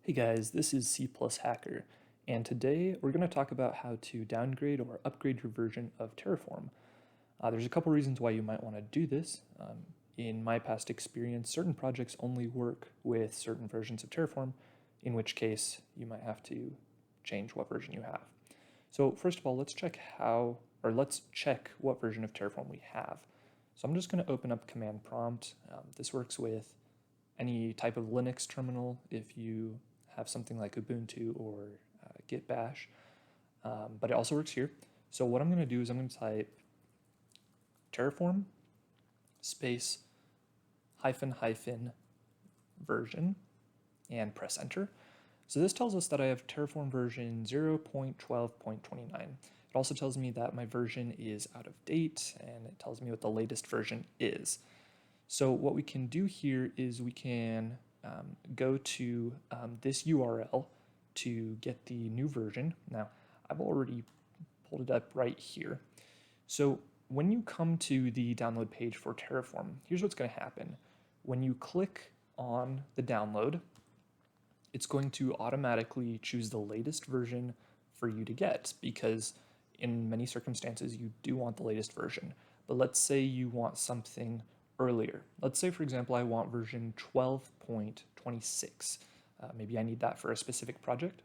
Hey guys, this is C+ Hacker, and today we're going to talk about how to downgrade or upgrade your version of Terraform. There's a couple reasons why you might want to do this. In my past experience, certain projects only work with certain versions of Terraform, in which case you might have to change what version you have. So first of all, let's check what version of Terraform we have. So I'm just going to open up command prompt. This works with any type of Linux terminal if you have something like Ubuntu or Git Bash, but it also works here. So what I'm going to do is I'm going to type Terraform space hyphen hyphen version and press enter. So this tells us that I have Terraform version 0.12.29. It also tells me that my version is out of date, and it tells me what the latest version is. So what we can do here is we can go to this URL to get the new version. Now, I've already pulled it up right here. So when you come to the download page for Terraform, here's what's going to happen. When you click on the download, it's going to automatically choose the latest version for you to get, because in many circumstances you do want the latest version. But let's say you want something earlier. Let's say, for example, I want version 12.26. Maybe I need that for a specific project.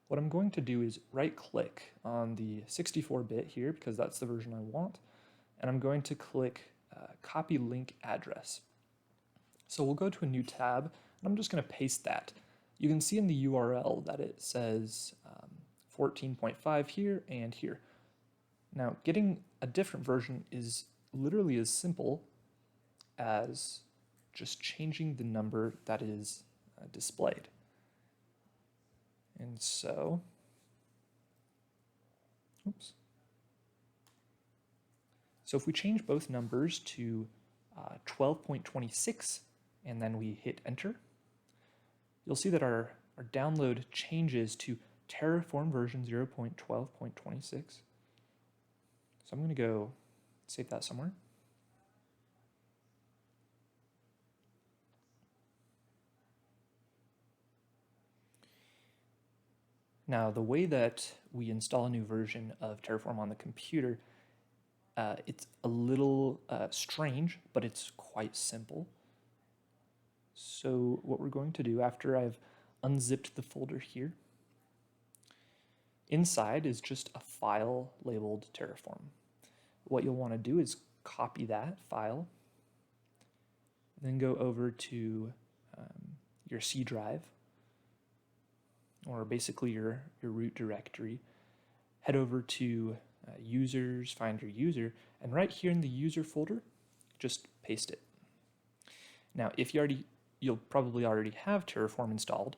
What I'm going to do is right-click on the 64-bit here, because that's the version I want, and I'm going to click Copy Link Address. So we'll go to a new tab, and I'm just going to paste that. You can see in the URL that it says 14.5 here and here. Now, getting a different version is literally as simple as just changing the number that is displayed. And so, So if we change both numbers to 12.26 and then we hit enter, you'll see that our download changes to Terraform version 0.12.26. So I'm going to go save that somewhere. Now, the way that we install a new version of Terraform on the computer, it's a little strange, but it's quite simple. So what we're going to do after I've unzipped the folder here, inside is just a file labeled Terraform. What you'll want to do is copy that file, then go over to your C drive, or basically your root directory, head over to users, find your user, and right here in the user folder, just paste it. Now, you'll probably already have Terraform installed.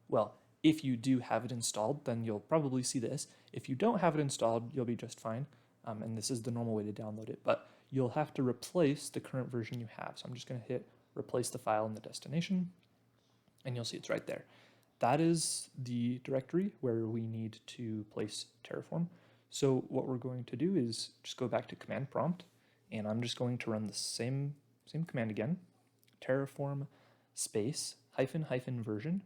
Well, if you do have it installed, then you'll probably see this. If you don't have it installed, you'll be just fine. And this is the normal way to download it, but you'll have to replace the current version you have. So I'm just going to hit replace the file in the destination, and you'll see it's right there. That is the directory where we need to place Terraform. So what we're going to do is just go back to command prompt, and I'm just going to run the same command again, Terraform space hyphen hyphen version,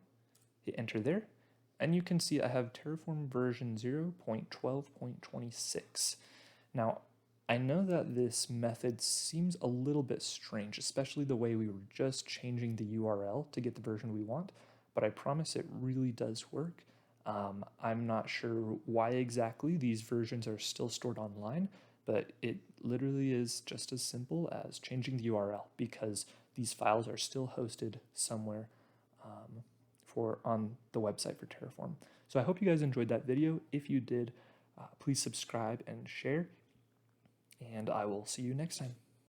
hit enter there, and you can see I have Terraform version 0.12.26. Now, I know that this method seems a little bit strange, especially the way we were just changing the URL to get the version we want, but I promise it really does work. I'm not sure why exactly these versions are still stored online, but it literally is just as simple as changing the URL, because these files are still hosted somewhere on the website for Terraform. So I hope you guys enjoyed that video. If you did, please subscribe and share, and I will see you next time.